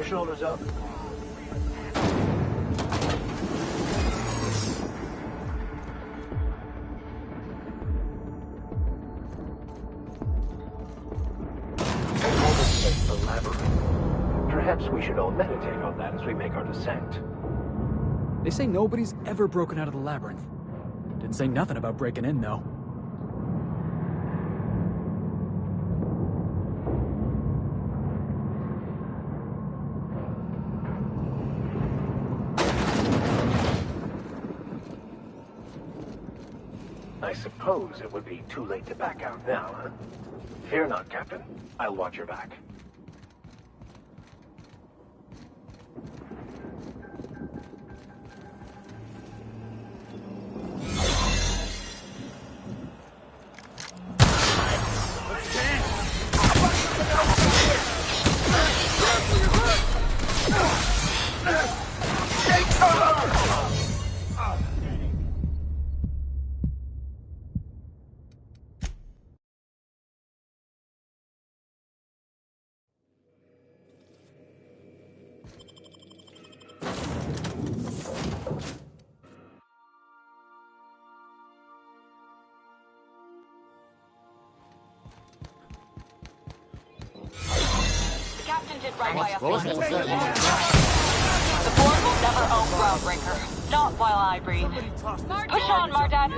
shoulders up. The labyrinth. Perhaps we should all meditate on that as we make our descent. They say nobody's ever broken out of the labyrinth. Didn't say nothing about breaking in, though. I suppose it would be too late to back out now, huh? Fear not, Captain. I'll watch your back. Right by us. The board will never own Groundbreaker. Not while I breathe. Push on, Mardan.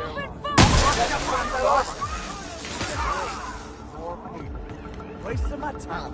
Wasting my time.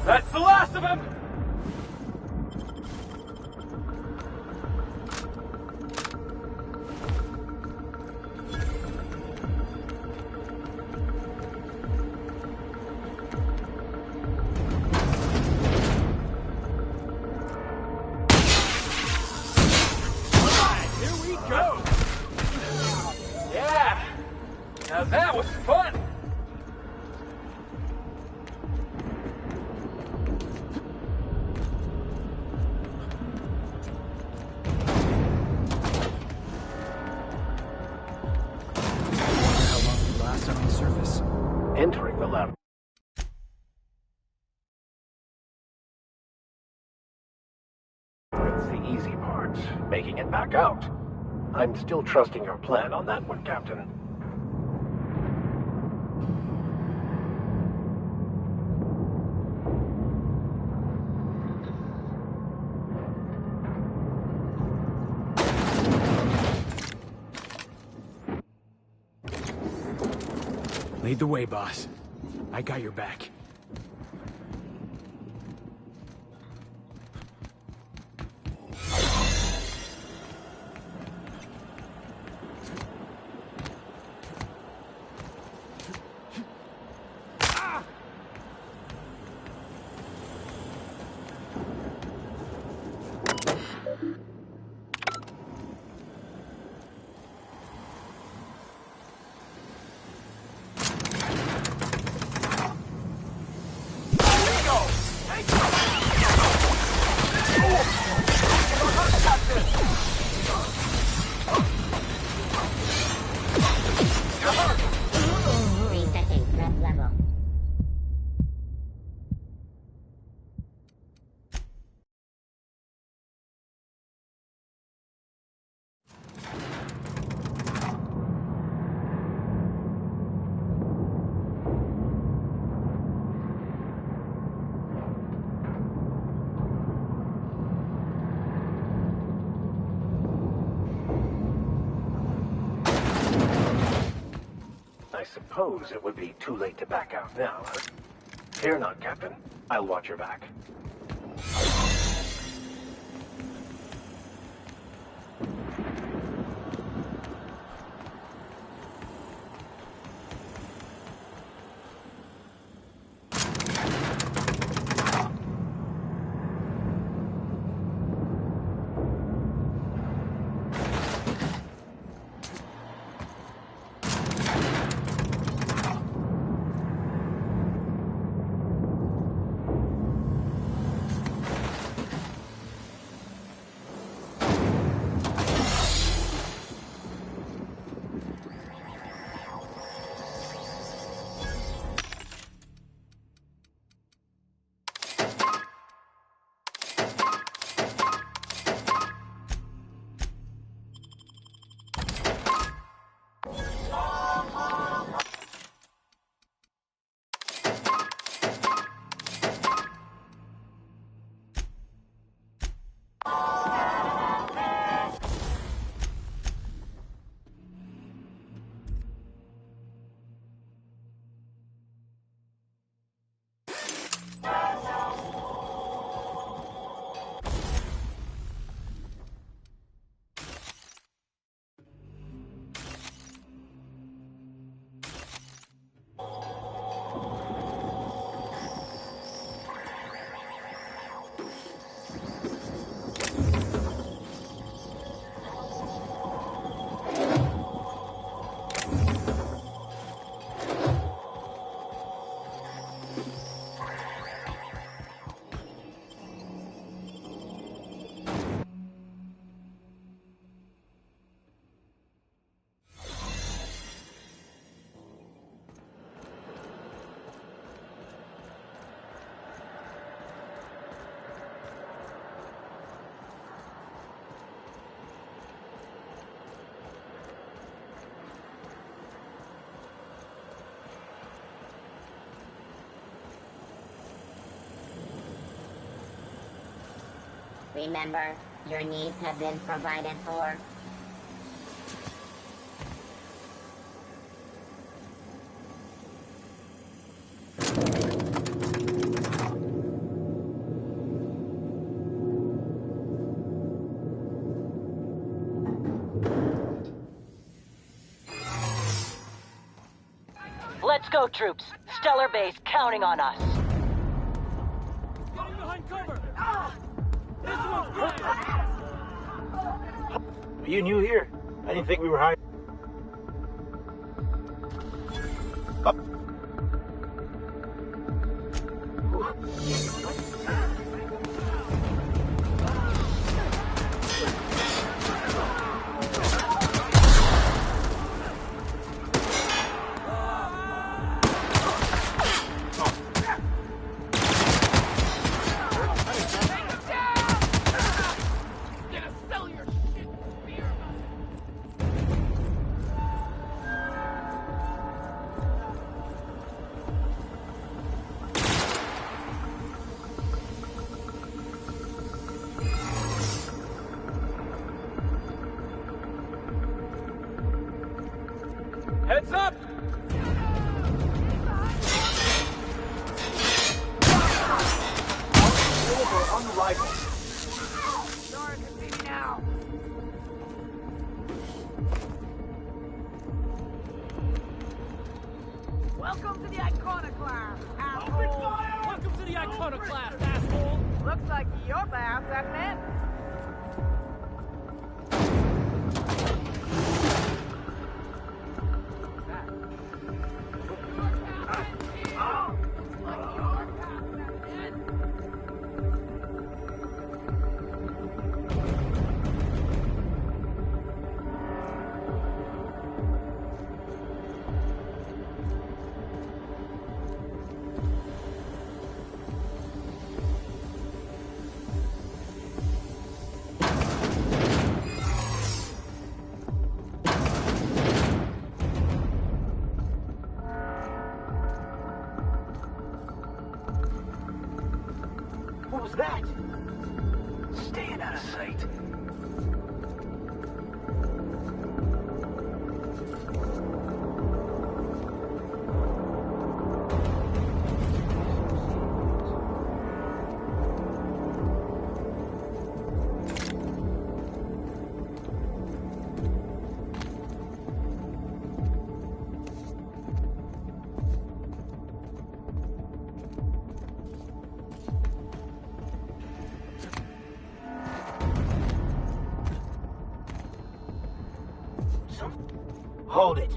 That's the last of him! Here we go! Yeah! Now that was fun! Entering the lab. It's the easy part, making it back out. I'm still trusting your plan on that one, Captain. Lead the way, boss. I got your back. Resetting threat level. I suppose it would be too late to back out now, huh? Fear not, Captain. I'll watch your back. Remember, your needs have been provided for. Let's go, troops. Stellar Base counting on us. Getting behind cover! This one's great! Are you new here? I didn't think we were high. Heads up! Unrivaled. Sorry, can see me now. Welcome to the Iconoclast, asshole! Welcome to the Iconoclast, asshole! Looks like your bath, hasn't it? What was that? Staying out of sight. Hold it.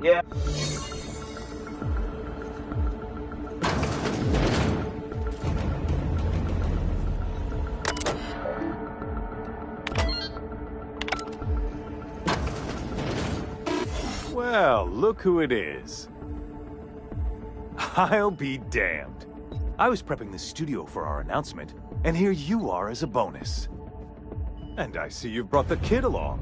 Yeah. Well, look who it is. I'll be damned. I was prepping the studio for our announcement, and here you are as a bonus. And I see you've brought the kid along.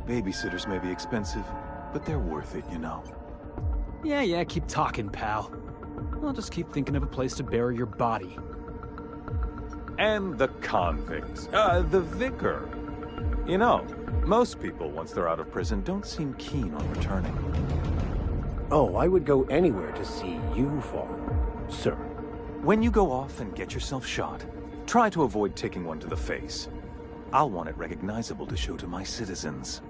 Babysitters may be expensive, but they're worth it, you know. Yeah, keep talking, pal. I'll just keep thinking of a place to bury your body. And the convict, the vicar. You know, most people, once they're out of prison, don't seem keen on returning. Oh, I would go anywhere to see you fall, sir. When you go off and get yourself shot, try to avoid taking one to the face. I'll want it recognizable to show to my citizens.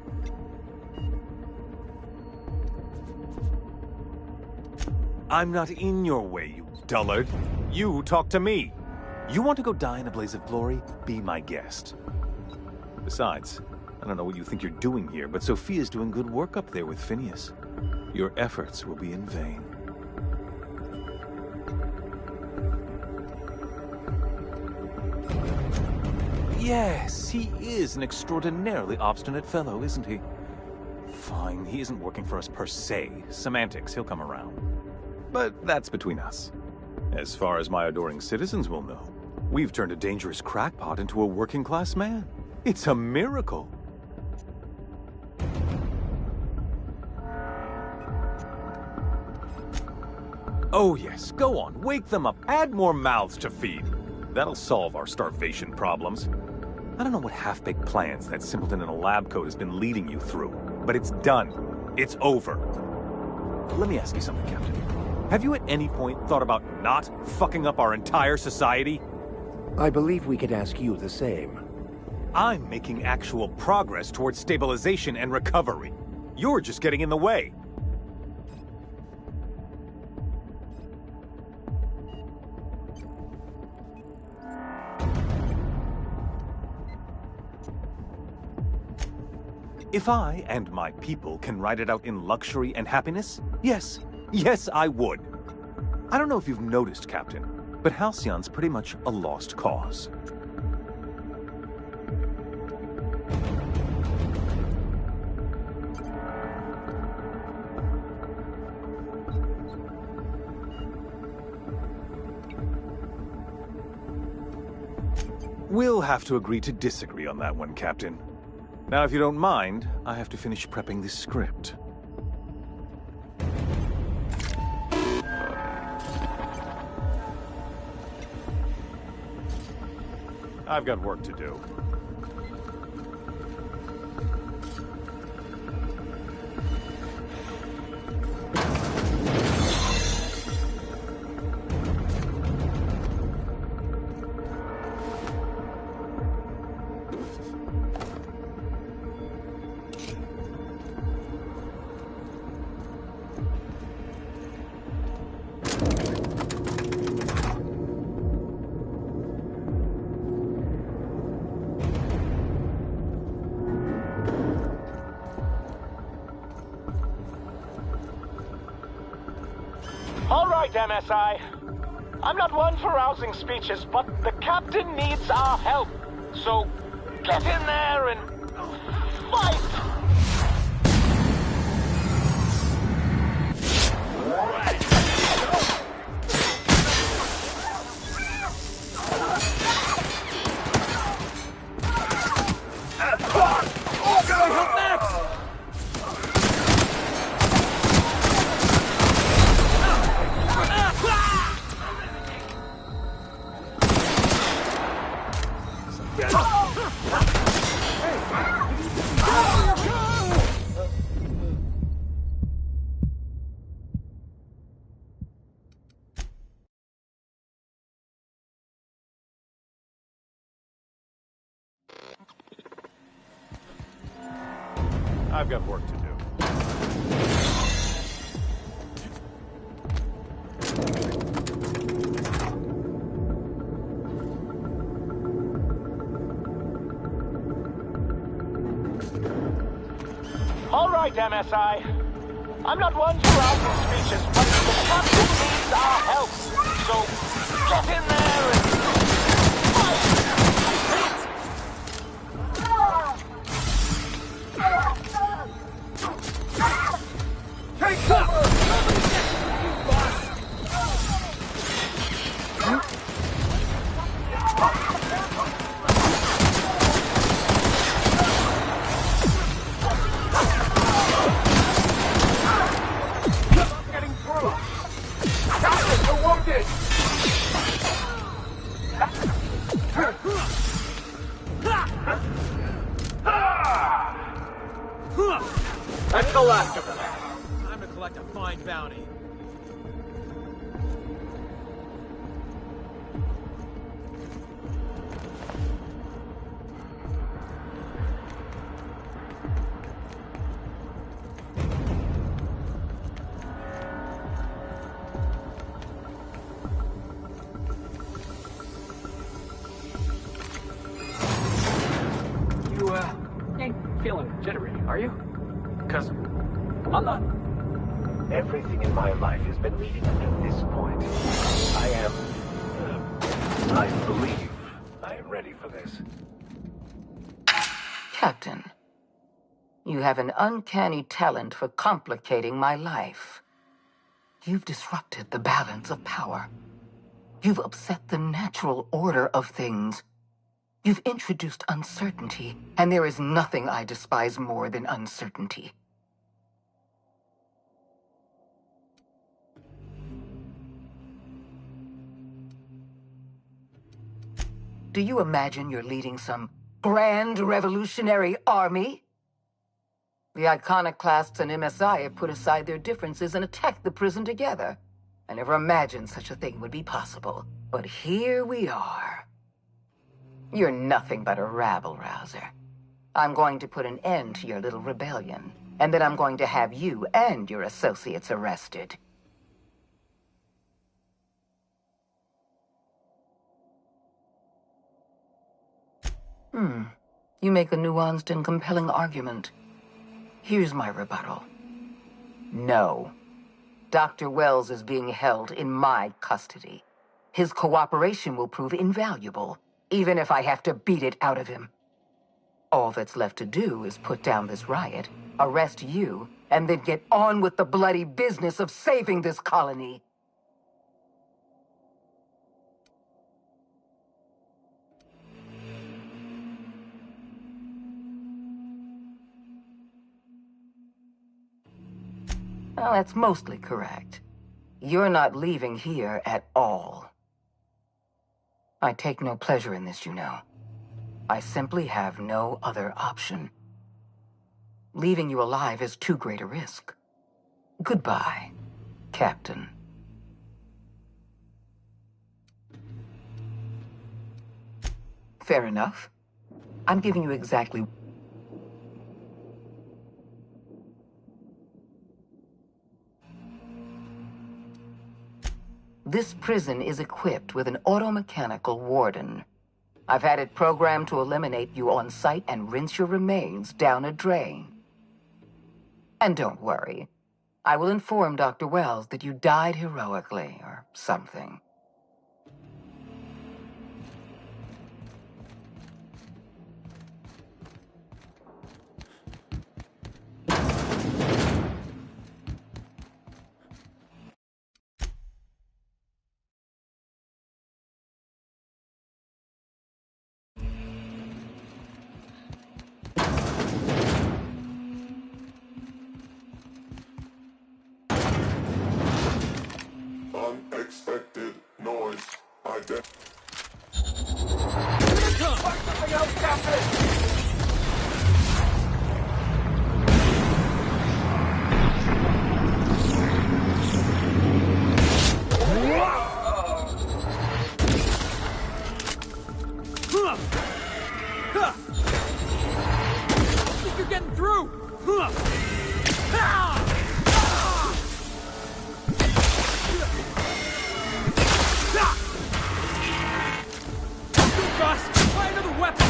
I'm not in your way, you dullard. You talk to me. You want to go die in a blaze of glory? Be my guest. Besides, I don't know what you think you're doing here, but Sophia's doing good work up there with Phineas. Your efforts will be in vain. Yes, he is an extraordinarily obstinate fellow, isn't he? Fine, he isn't working for us per se. Semantics, he'll come around. But that's between us. As far as my adoring citizens will know, we've turned a dangerous crackpot into a working-class man. It's a miracle. Oh yes, go on, wake them up, add more mouths to feed. That'll solve our starvation problems. I don't know what half-baked plans that simpleton in a lab coat has been leading you through, but it's done. It's over. Let me ask you something, Captain. Have you at any point thought about not fucking up our entire society? I believe we could ask you the same. I'm making actual progress towards stabilization and recovery. You're just getting in the way. If I and my people can ride it out in luxury and happiness, yes, I would. I don't know if you've noticed, Captain, but Halcyon's pretty much a lost cause. We'll have to agree to disagree on that one, Captain. Now, if you don't mind, I have to finish prepping this script. I've got work to do. All right, MSI. I'm not one for rousing speeches, but the captain needs our help. So, get in there and fight! I've got work to do. All right, MSI. I'm not one for rousing speeches, but the captain needs our help. So, get in there and fight! Take cover! Getting through! Captain, you're wounded! That's the last of them. Time to collect a fine bounty. You, ain't feeling jittery, are you? 'Cause I'm not. Everything in my life has been leading up to this point. I believe I am ready for this. Captain, you have an uncanny talent for complicating my life. You've disrupted the balance of power. You've upset the natural order of things. You've introduced uncertainty, and there is nothing I despise more than uncertainty. Do you imagine you're leading some grand revolutionary army? The Iconoclasts and MSI have put aside their differences and attacked the prison together. I never imagined such a thing would be possible. But here we are. You're nothing but a rabble-rouser. I'm going to put an end to your little rebellion, and then I'm going to have you and your associates arrested. You make a nuanced and compelling argument. Here's my rebuttal. No. Dr. Wells is being held in my custody. His cooperation will prove invaluable, even if I have to beat it out of him. All that's left to do is put down this riot, arrest you, and then get on with the bloody business of saving this colony. Well, that's mostly correct. You're not leaving here at all. I take no pleasure in this, you know. I simply have no other option. Leaving you alive is too great a risk. Goodbye, Captain. Fair enough. I'm giving you exactly... This prison is equipped with an automechanical warden. I've had it programmed to eliminate you on sight and rinse your remains down a drain. And don't worry. I will inform Dr. Wells that you died heroically, or something. Unexpected noise. Something else, Captain! I think you're getting through! Try another weapon!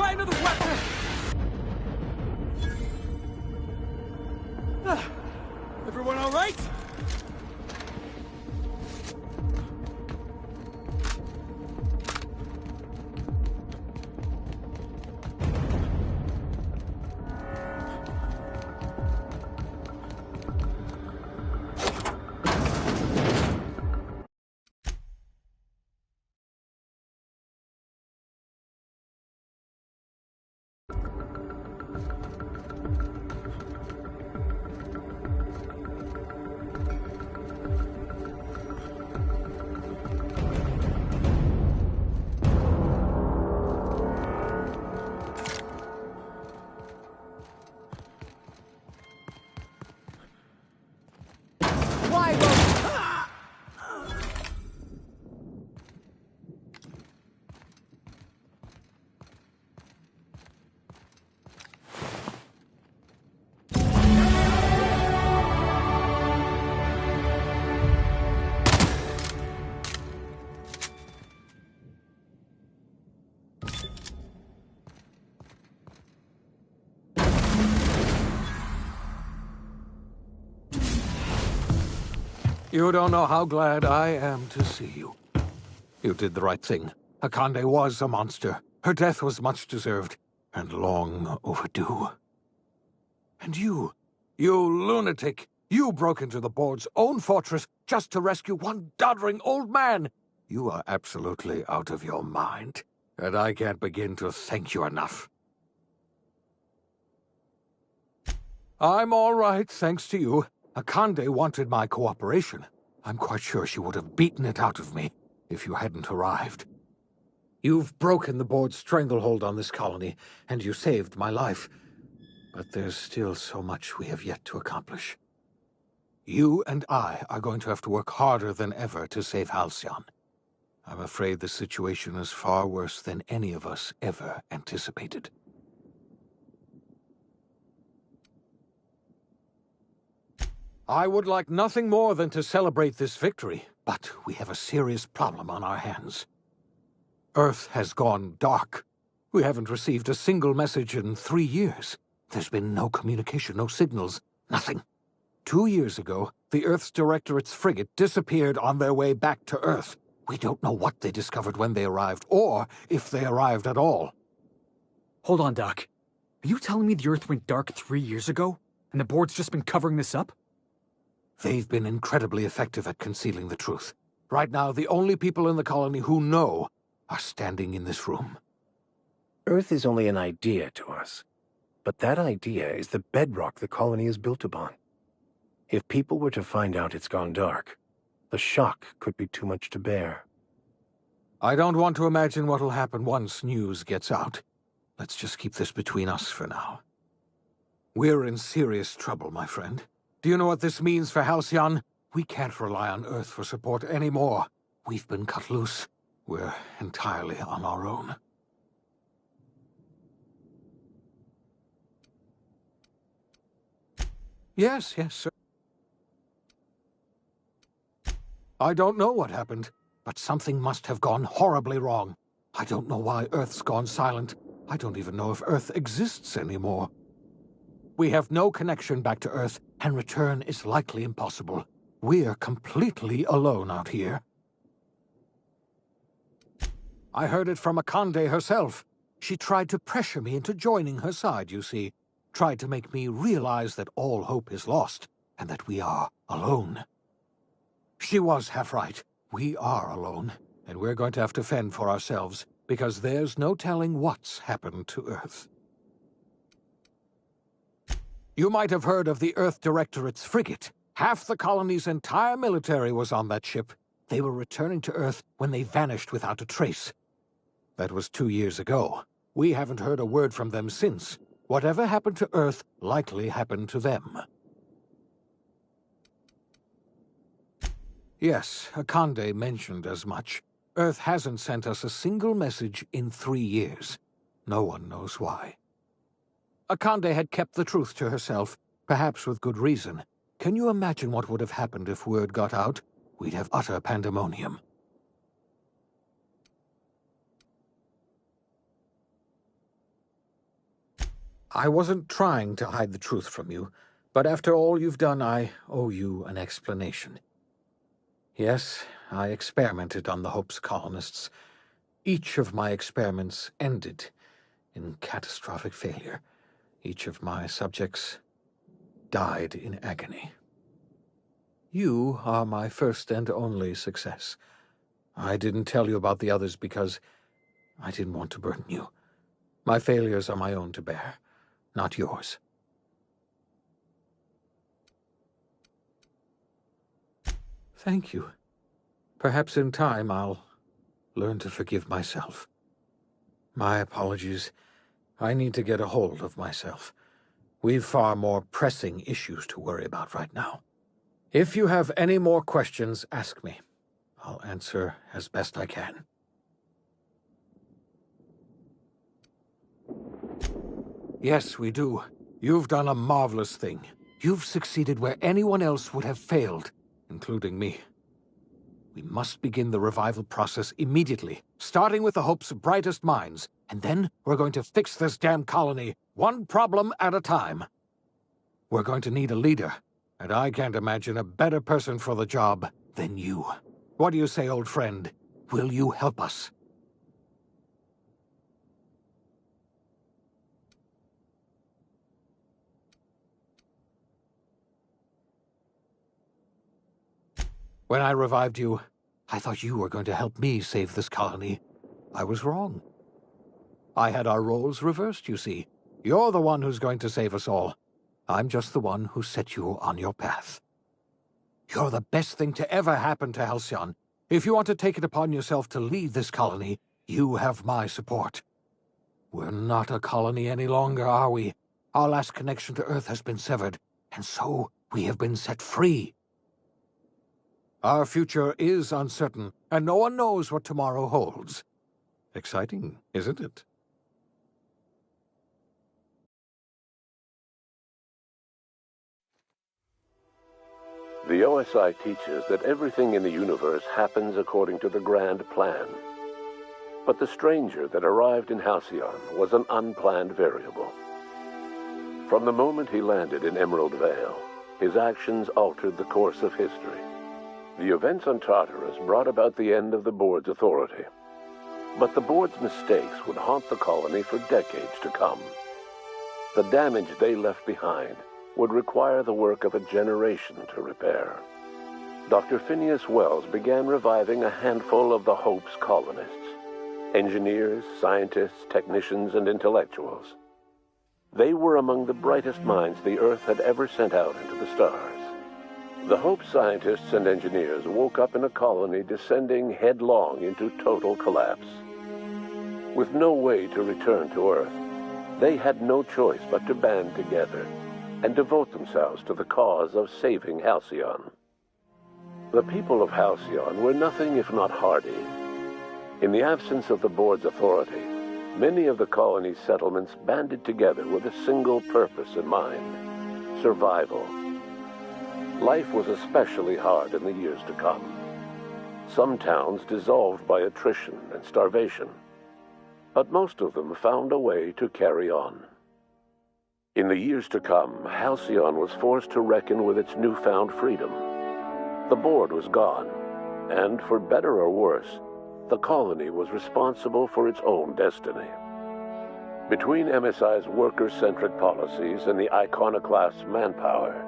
buy another weapon! Everyone all right? You don't know how glad I am to see you. You did the right thing. Akande was a monster. Her death was much deserved, and long overdue. And you lunatic, you broke into the board's own fortress just to rescue one doddering old man. You are absolutely out of your mind, and I can't begin to thank you enough. I'm all right, thanks to you. Akande wanted my cooperation. I'm quite sure she would have beaten it out of me if you hadn't arrived. You've broken the board's stranglehold on this colony, and you saved my life. But there's still so much we have yet to accomplish. You and I are going to have to work harder than ever to save Halcyon. I'm afraid the situation is far worse than any of us ever anticipated. I would like nothing more than to celebrate this victory, but we have a serious problem on our hands. Earth has gone dark. We haven't received a single message in 3 years. There's been no communication, no signals, nothing. 2 years ago, the Earth's Directorate's frigate disappeared on their way back to Earth. We don't know what they discovered when they arrived, or if they arrived at all. Hold on, Doc. Are you telling me the Earth went dark 3 years ago, and the board's just been covering this up? They've been incredibly effective at concealing the truth. Right now, the only people in the colony who know are standing in this room. Earth is only an idea to us, but that idea is the bedrock the colony is built upon. If people were to find out it's gone dark, the shock could be too much to bear. I don't want to imagine what'll happen once news gets out. Let's just keep this between us for now. We're in serious trouble, my friend. Do you know what this means for Halcyon? We can't rely on Earth for support anymore. We've been cut loose. We're entirely on our own. Yes, sir. I don't know what happened, but something must have gone horribly wrong. I don't know why Earth's gone silent. I don't even know if Earth exists anymore. We have no connection back to Earth, and return is likely impossible. We're completely alone out here. I heard it from Akande herself. She tried to pressure me into joining her side, you see. Tried to make me realize that all hope is lost, and that we are alone. She was half right. We are alone, and we're going to have to fend for ourselves, because there's no telling what's happened to Earth. You might have heard of the Earth Directorate's frigate. Half the colony's entire military was on that ship. They were returning to Earth when they vanished without a trace. That was 2 years ago. We haven't heard a word from them since. Whatever happened to Earth likely happened to them. Yes, Akande mentioned as much. Earth hasn't sent us a single message in 3 years. No one knows why. Akande had kept the truth to herself, perhaps with good reason. Can you imagine what would have happened if word got out? We'd have utter pandemonium. I wasn't trying to hide the truth from you, but after all you've done, I owe you an explanation. Yes, I experimented on the Hope's colonists. Each of my experiments ended in catastrophic failure. Each of my subjects died in agony. You are my first and only success. I didn't tell you about the others because I didn't want to burden you. My failures are my own to bear, not yours. Thank you. Perhaps in time I'll learn to forgive myself. My apologies. I need to get a hold of myself. We've far more pressing issues to worry about right now. If you have any more questions, ask me. I'll answer as best I can. Yes, we do. You've done a marvelous thing. You've succeeded where anyone else would have failed, including me. We must begin the revival process immediately, starting with the Hope's brightest minds, and then we're going to fix this damn colony, one problem at a time. We're going to need a leader, and I can't imagine a better person for the job than you. What do you say, old friend? Will you help us? When I revived you, I thought you were going to help me save this colony. I was wrong. I had our roles reversed, you see. You're the one who's going to save us all. I'm just the one who set you on your path. You're the best thing to ever happen to Halcyon. If you want to take it upon yourself to lead this colony, you have my support. We're not a colony any longer, are we? Our last connection to Earth has been severed, and so we have been set free. Our future is uncertain, and no one knows what tomorrow holds. Exciting, isn't it? The OSI teaches that everything in the universe happens according to the grand plan. But the stranger that arrived in Halcyon was an unplanned variable. From the moment he landed in Emerald Vale, his actions altered the course of history. The events on Tartarus brought about the end of the board's authority. But the board's mistakes would haunt the colony for decades to come. The damage they left behind would require the work of a generation to repair. Dr. Phineas Wells began reviving a handful of the Hope's colonists. Engineers, scientists, technicians, and intellectuals. They were among the brightest minds the Earth had ever sent out into the stars. The Hope scientists and engineers woke up in a colony descending headlong into total collapse. With no way to return to Earth, they had no choice but to band together and devote themselves to the cause of saving Halcyon. The people of Halcyon were nothing if not hardy. In the absence of the board's authority, many of the colony's settlements banded together with a single purpose in mind: survival. Life was especially hard in the years to come. Some towns dissolved by attrition and starvation, but most of them found a way to carry on. In the years to come, Halcyon was forced to reckon with its newfound freedom. The board was gone, and for better or worse, the colony was responsible for its own destiny. Between MSI's worker-centric policies and the iconoclast's manpower,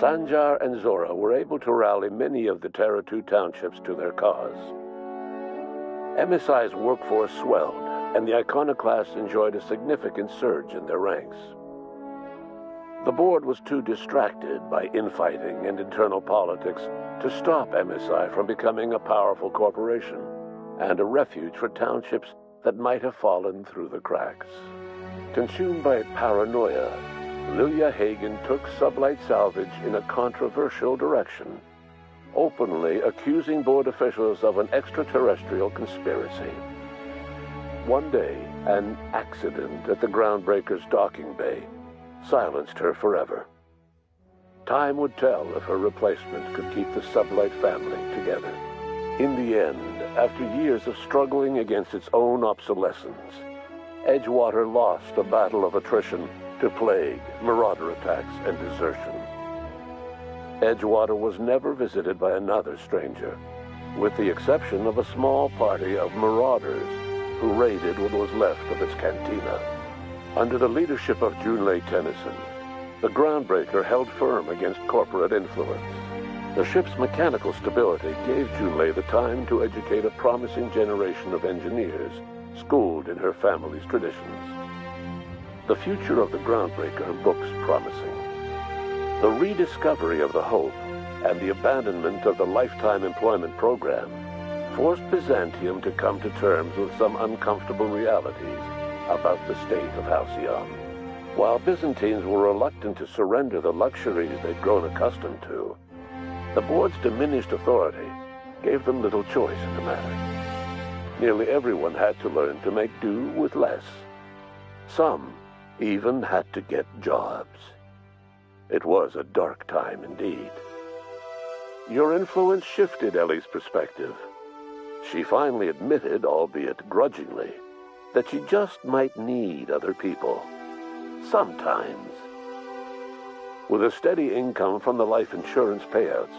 Sanjar and Zora were able to rally many of the Terra 2 townships to their cause. MSI's workforce swelled, and the iconoclasts enjoyed a significant surge in their ranks. The board was too distracted by infighting and internal politics to stop MSI from becoming a powerful corporation and a refuge for townships that might have fallen through the cracks. Consumed by paranoia, Lilia Hagen took Sublight Salvage in a controversial direction, openly accusing board officials of an extraterrestrial conspiracy. One day, an accident at the Groundbreaker's docking bay silenced her forever. Time would tell if her replacement could keep the Sublight family together. In the end, after years of struggling against its own obsolescence, Edgewater lost a battle of attrition to plague, marauder attacks, and desertion. Edgewater was never visited by another stranger, with the exception of a small party of marauders who raided what was left of its cantina. Under the leadership of Junlei Tennyson, the Groundbreaker held firm against corporate influence. The ship's mechanical stability gave Junlei the time to educate a promising generation of engineers schooled in her family's traditions. The future of the Groundbreaker looks promising. The rediscovery of the Hope and the abandonment of the lifetime employment program forced Byzantium to come to terms with some uncomfortable realities about the state of Halcyon. While Byzantines were reluctant to surrender the luxuries they'd grown accustomed to, the board's diminished authority gave them little choice in the matter. Nearly everyone had to learn to make do with less. Some even had to get jobs. It was a dark time indeed. Your influence shifted Ellie's perspective. She finally admitted, albeit grudgingly, that she just might need other people. Sometimes. With a steady income from the life insurance payouts,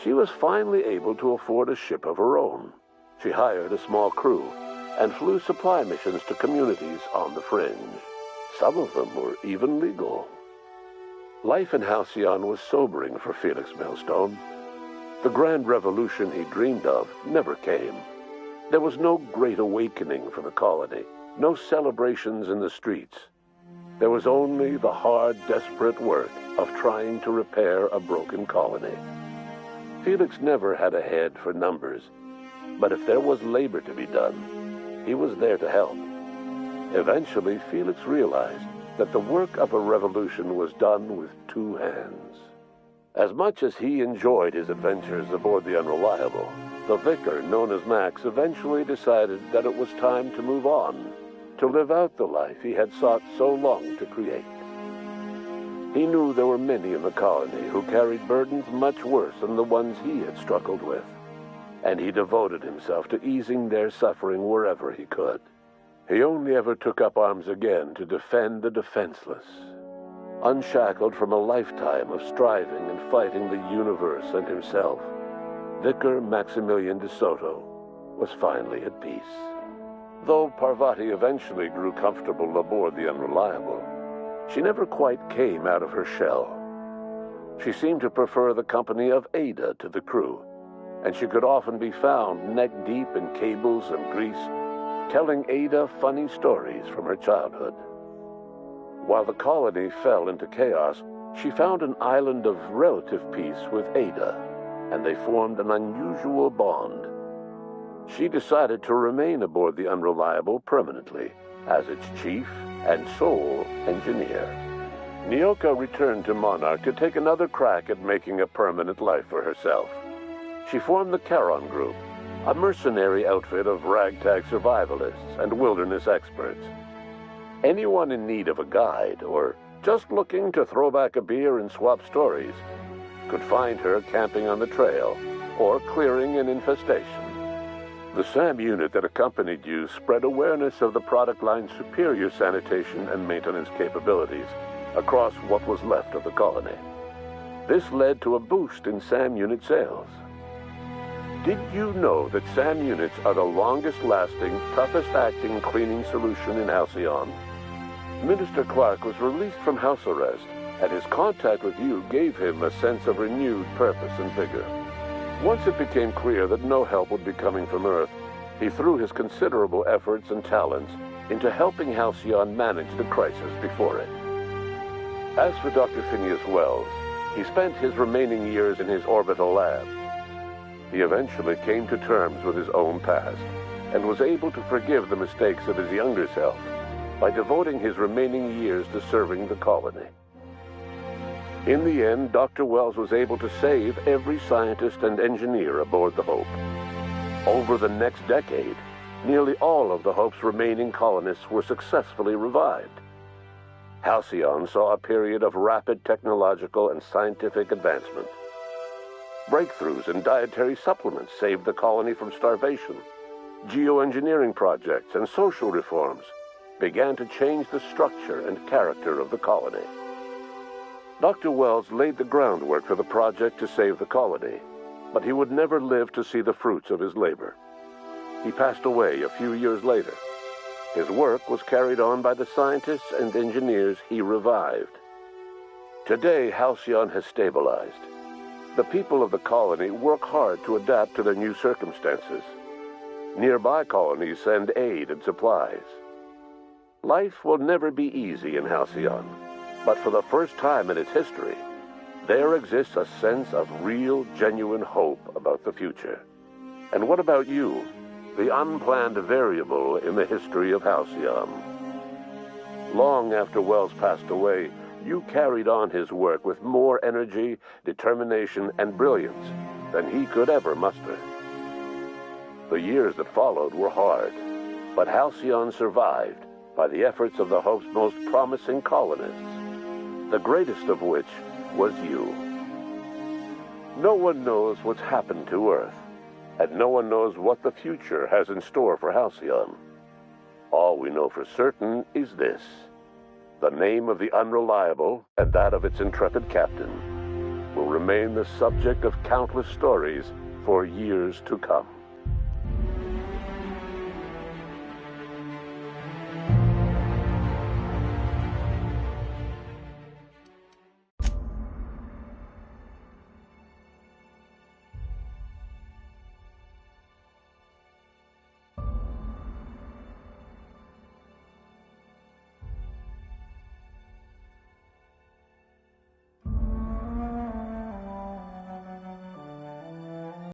she was finally able to afford a ship of her own. She hired a small crew and flew supply missions to communities on the fringe. Some of them were even legal. Life in Halcyon was sobering for Felix Millstone. The grand revolution he dreamed of never came. There was no great awakening for the colony, no celebrations in the streets. There was only the hard, desperate work of trying to repair a broken colony. Felix never had a head for numbers, but if there was labor to be done, he was there to help. Eventually, Felix realized that the work of a revolution was done with two hands. As much as he enjoyed his adventures aboard the Unreliable, the vicar, known as Max, eventually decided that it was time to move on, to live out the life he had sought so long to create. He knew there were many in the colony who carried burdens much worse than the ones he had struggled with, and he devoted himself to easing their suffering wherever he could. He only ever took up arms again to defend the defenseless. Unshackled from a lifetime of striving and fighting the universe and himself, Vicar Maximilian de Soto was finally at peace. Though Parvati eventually grew comfortable aboard the Unreliable, she never quite came out of her shell. She seemed to prefer the company of Ada to the crew, and she could often be found neck-deep in cables and grease, telling Ada funny stories from her childhood. While the colony fell into chaos, she found an island of relative peace with Ada, and they formed an unusual bond. She decided to remain aboard the Unreliable permanently as its chief and sole engineer. Nyoka returned to Monarch to take another crack at making a permanent life for herself. She formed the Charon Group, a mercenary outfit of ragtag survivalists and wilderness experts. Anyone in need of a guide or just looking to throw back a beer and swap stories could find her camping on the trail or clearing an infestation. The SAM unit that accompanied you spread awareness of the product line's superior sanitation and maintenance capabilities across what was left of the colony. This led to a boost in SAM unit sales. Did you know that SAM units are the longest-lasting, toughest-acting cleaning solution in Halcyon? Minister Clark was released from house arrest, and his contact with you gave him a sense of renewed purpose and vigor. Once it became clear that no help would be coming from Earth, he threw his considerable efforts and talents into helping Halcyon manage the crisis before it. As for Dr. Phineas Wells, he spent his remaining years in his orbital lab. He eventually came to terms with his own past and was able to forgive the mistakes of his younger self by devoting his remaining years to serving the colony. In the end, Dr. Wells was able to save every scientist and engineer aboard the Hope. Over the next decade, nearly all of the Hope's remaining colonists were successfully revived. Halcyon saw a period of rapid technological and scientific advancement. Breakthroughs in dietary supplements saved the colony from starvation. Geoengineering projects and social reforms began to change the structure and character of the colony. Dr. Wells laid the groundwork for the project to save the colony, but he would never live to see the fruits of his labor. He passed away a few years later. His work was carried on by the scientists and engineers he revived. Today, Halcyon has stabilized. The people of the colony work hard to adapt to their new circumstances. Nearby colonies send aid and supplies. Life will never be easy in Halcyon, but for the first time in its history, there exists a sense of real, genuine hope about the future. And what about you, the unplanned variable in the history of Halcyon? Long after Wells passed away, you carried on his work with more energy, determination, and brilliance than he could ever muster. The years that followed were hard, but Halcyon survived by the efforts of the Hope's most promising colonists, the greatest of which was you. No one knows what's happened to Earth, and no one knows what the future has in store for Halcyon. All we know for certain is this: the name of the Unreliable and that of its intrepid captain will remain the subject of countless stories for years to come.